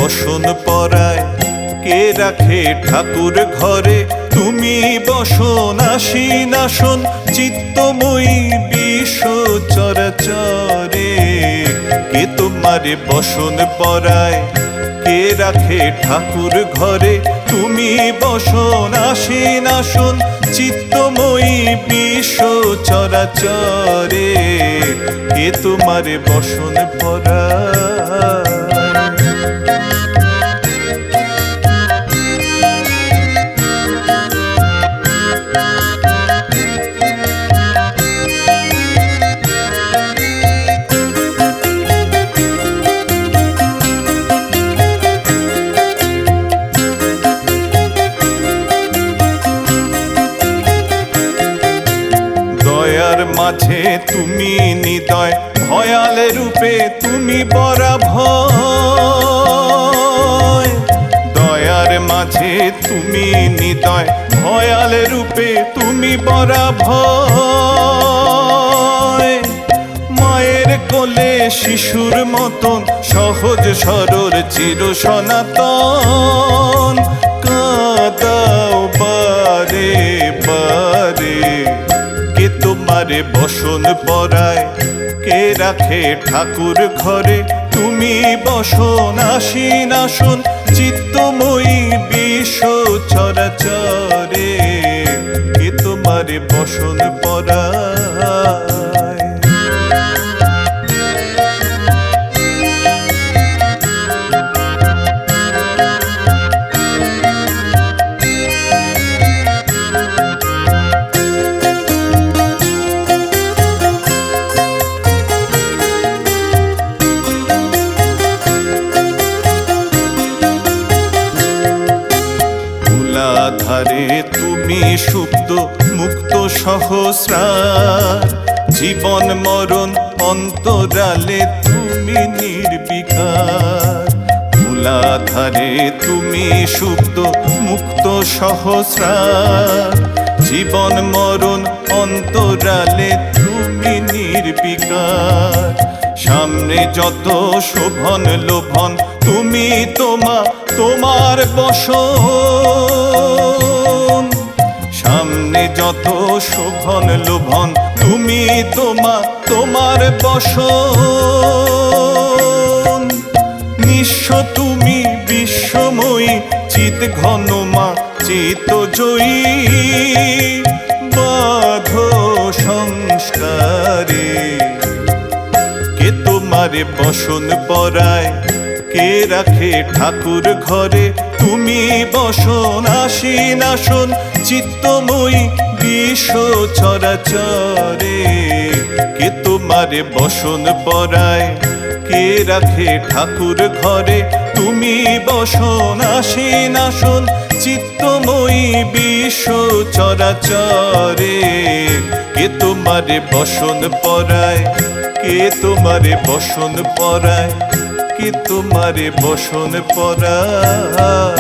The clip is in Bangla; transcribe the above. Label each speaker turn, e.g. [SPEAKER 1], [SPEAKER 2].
[SPEAKER 1] বসন পরায়, কে রাখে ঠাকুর ঘরে, তুমি বসন আসীন আসন চিত্তময়ী বিশ্ব চরাচরে। কে তোমারে বসন পরায়, কে রাখে ঠাকুর ঘরে, তুমি বসন আসীন আসন চিত্তময়ী বিশ্ব চরাচরে। কে তোমারে বসন পরায়। দয়ার মাঝে তুমি নিদয়, ভয়ালে রূপে তুমি বরাভয়। দয়ার মাঝে তুমি নিদয়, ভয়ালে রূপে তুমি বরাভয়। মায়ের কোলে শিশুর মতন সহজ সরল চির সনাতন, কাঁদাও বারে বারে। কে তোমারে বসন পরায়, কে রাখে ঠাকুর ঘরে, তুমি বসন আসীন আসন চিত্তময়ী বিশ্ব চরাচরে। কে তোমারে বসন পরায়। ধারে তুমি সুপ্ত মুক্ত সহস্রার, জীবন মরণ অন্তরালে তুমি নির্বিকার। মূলাধারে তুমি সুপ্ত মুক্ত সহস্রার, জীবন মরণ অন্তরালে তুমি নির্বিকার। সামনে যত শোভন লোভন তুমি তোমার বসন। সামনে যত শোভন লোভন তুমি তোমার বসন। নিঃস্ব তুমি বিশ্বময়ী, চিত ঘন মা চিত জয়ী। বাঁধো সংস্কারে, কে তোমারে বসন পরায়, কে রাখে ঠাকুর ঘরে, তুমি বসন আসীন আসন চিত্তময়ী বিশ্ব চরাচরে। কে তোমারে বসন পরায়, কে রাখে ঠাকুর ঘরে, তুমি বসন আসীন আসন চিত্তময়ী বিশ্ব চরাচরে। কে তোমারে বসন পরায়, কে তোমারে বসন পরায়, কে তোমারে বসন পরায়।